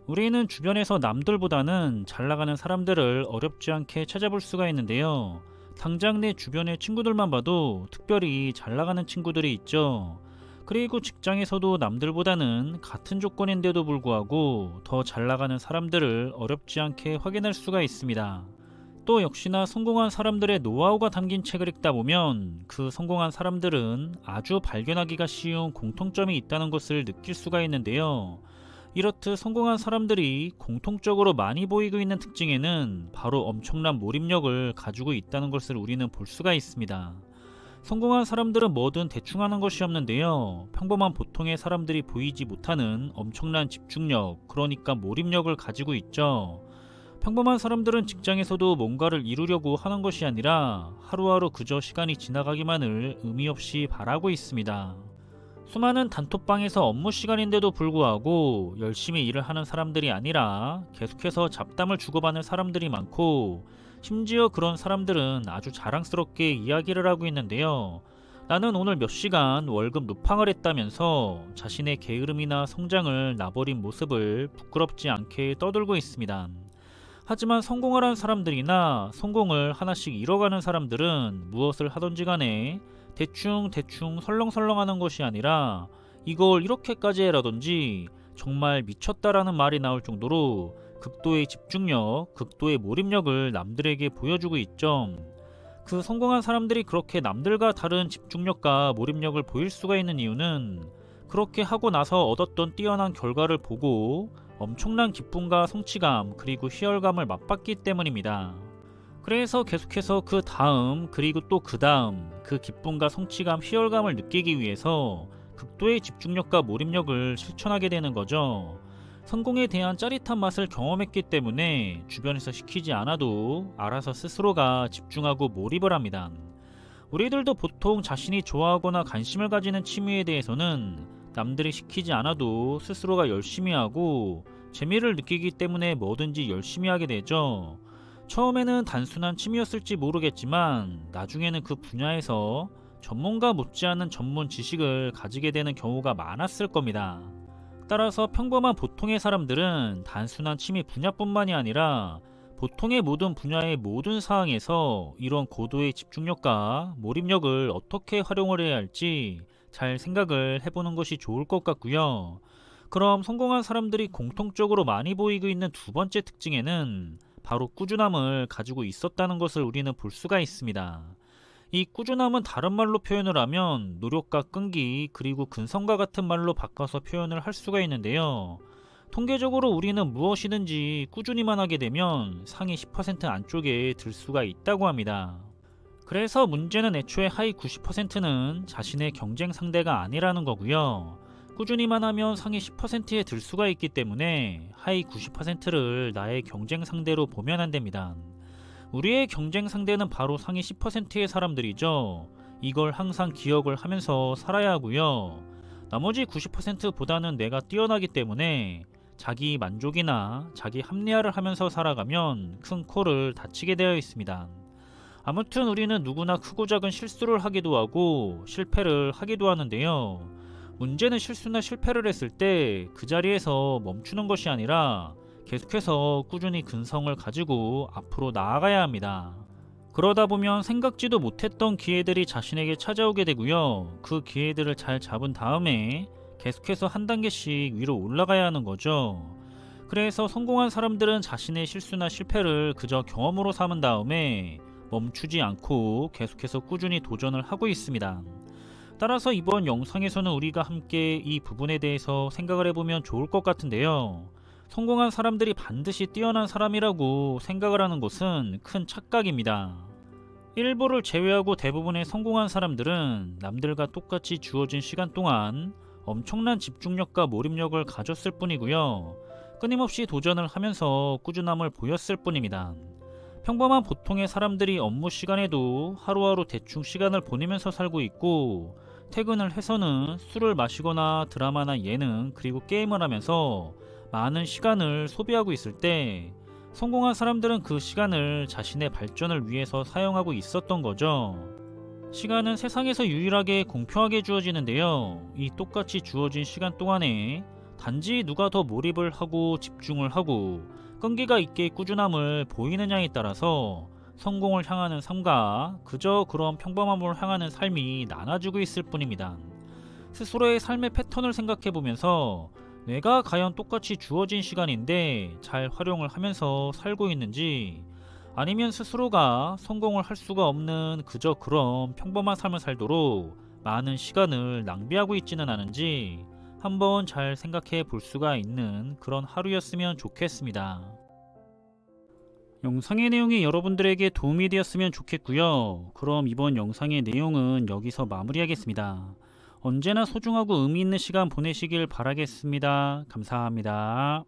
우리는 주변에서 남들보다는 잘 나가는 사람들을 어렵지 않게 찾아볼 수가 있는데요. 당장 내 주변의 친구들만 봐도 특별히 잘 나가는 친구들이 있죠. 그리고 직장에서도 남들보다는 같은 조건인데도 불구하고 더 잘 나가는 사람들을 어렵지 않게 확인할 수가 있습니다. 또 역시나 성공한 사람들의 노하우가 담긴 책을 읽다 보면 그 성공한 사람들은 아주 발견하기가 쉬운 공통점이 있다는 것을 느낄 수가 있는데요. 이렇듯 성공한 사람들이 공통적으로 많이 보이고 있는 특징에는 바로 엄청난 몰입력을 가지고 있다는 것을 우리는 볼 수가 있습니다. 성공한 사람들은 뭐든 대충 하는 것이 없는데요. 평범한 보통의 사람들이 보이지 못하는 엄청난 집중력, 그러니까 몰입력을 가지고 있죠. 평범한 사람들은 직장에서도 뭔가를 이루려고 하는 것이 아니라 하루하루 그저 시간이 지나가기만을 의미 없이 바라고 있습니다. 수많은 단톡방에서 업무 시간인데도 불구하고 열심히 일을 하는 사람들이 아니라 계속해서 잡담을 주고받는 사람들이 많고, 심지어 그런 사람들은 아주 자랑스럽게 이야기를 하고 있는데요. 나는 오늘 몇 시간 월급 루팡을 했다면서 자신의 게으름이나 성장을 놔버린 모습을 부끄럽지 않게 떠들고 있습니다. 하지만 성공을 한 사람들이나 성공을 하나씩 잃어가는 사람들은 무엇을 하던지 간에 대충 설렁설렁 하는 것이 아니라 이걸 이렇게까지 해라든지 정말 미쳤다라는 말이 나올 정도로 극도의 집중력, 극도의 몰입력을 남들에게 보여주고 있죠. 그 성공한 사람들이 그렇게 남들과 다른 집중력과 몰입력을 보일 수가 있는 이유는 그렇게 하고 나서 얻었던 뛰어난 결과를 보고 엄청난 기쁨과 성취감 그리고 희열감을 맛봤기 때문입니다. 그래서 계속해서 그 다음 그리고 또 그 다음 그 기쁨과 성취감, 희열감을 느끼기 위해서 극도의 집중력과 몰입력을 실천하게 되는 거죠. 성공에 대한 짜릿한 맛을 경험했기 때문에 주변에서 시키지 않아도 알아서 스스로가 집중하고 몰입을 합니다. 우리들도 보통 자신이 좋아하거나 관심을 가지는 취미에 대해서는 남들이 시키지 않아도 스스로가 열심히 하고 재미를 느끼기 때문에 뭐든지 열심히 하게 되죠. 처음에는 단순한 취미였을지 모르겠지만 나중에는 그 분야에서 전문가 못지않은 전문 지식을 가지게 되는 경우가 많았을 겁니다. 따라서 평범한 보통의 사람들은 단순한 취미 분야뿐만이 아니라 보통의 모든 분야의 모든 사항에서 이런 고도의 집중력과 몰입력을 어떻게 활용을 해야 할지 잘 생각을 해보는 것이 좋을 것 같고요. 그럼 성공한 사람들이 공통적으로 많이 보이고 있는 두 번째 특징에는 바로 꾸준함을 가지고 있었다는 것을 우리는 볼 수가 있습니다. 이 꾸준함은 다른 말로 표현을 하면 노력과 끈기 그리고 근성과 같은 말로 바꿔서 표현을 할 수가 있는데요. 통계적으로 우리는 무엇이든지 꾸준히만 하게 되면 상위 10% 안쪽에 들 수가 있다고 합니다. 그래서 문제는 애초에 하위 90%는 자신의 경쟁 상대가 아니라는 거고요. 꾸준히만 하면 상위 10%에 들 수가 있기 때문에 하위 90%를 나의 경쟁 상대로 보면 안 됩니다. 우리의 경쟁 상대는 바로 상위 10%의 사람들이죠. 이걸 항상 기억을 하면서 살아야 하고요. 나머지 90%보다는 내가 뛰어나기 때문에 자기 만족이나 자기 합리화를 하면서 살아가면 큰 코를 다치게 되어 있습니다. 아무튼 우리는 누구나 크고 작은 실수를 하기도 하고 실패를 하기도 하는데요. 문제는 실수나 실패를 했을 때 그 자리에서 멈추는 것이 아니라 계속해서 꾸준히 근성을 가지고 앞으로 나아가야 합니다. 그러다 보면 생각지도 못했던 기회들이 자신에게 찾아오게 되고요. 그 기회들을 잘 잡은 다음에 계속해서 한 단계씩 위로 올라가야 하는 거죠. 그래서 성공한 사람들은 자신의 실수나 실패를 그저 경험으로 삼은 다음에 멈추지 않고 계속해서 꾸준히 도전을 하고 있습니다. 따라서 이번 영상에서는 우리가 함께 이 부분에 대해서 생각을 해보면 좋을 것 같은데요. 성공한 사람들이 반드시 뛰어난 사람이라고 생각을 하는 것은 큰 착각입니다. 일부를 제외하고 대부분의 성공한 사람들은 남들과 똑같이 주어진 시간 동안 엄청난 집중력과 몰입력을 가졌을 뿐이고요. 끊임없이 도전을 하면서 꾸준함을 보였을 뿐입니다. 평범한 보통의 사람들이 업무 시간에도 하루하루 대충 시간을 보내면서 살고 있고, 퇴근을 해서는 술을 마시거나 드라마나 예능 그리고 게임을 하면서 많은 시간을 소비하고 있을 때 성공한 사람들은 그 시간을 자신의 발전을 위해서 사용하고 있었던 거죠. 시간은 세상에서 유일하게 공평하게 주어지는데요. 이 똑같이 주어진 시간 동안에 단지 누가 더 몰입을 하고 집중을 하고 끈기가 있게 꾸준함을 보이느냐에 따라서 성공을 향하는 삶과 그저 그런 평범함을 향하는 삶이 나눠지고 있을 뿐입니다. 스스로의 삶의 패턴을 생각해 보면서 내가 과연 똑같이 주어진 시간인데 잘 활용을 하면서 살고 있는지, 아니면 스스로가 성공을 할 수가 없는 그저 그런 평범한 삶을 살도록 많은 시간을 낭비하고 있지는 않은지 한번 잘 생각해 볼 수가 있는 그런 하루였으면 좋겠습니다. 영상의 내용이 여러분들에게 도움이 되었으면 좋겠고요. 그럼 이번 영상의 내용은 여기서 마무리하겠습니다. 언제나 소중하고 의미 있는 시간 보내시길 바라겠습니다. 감사합니다.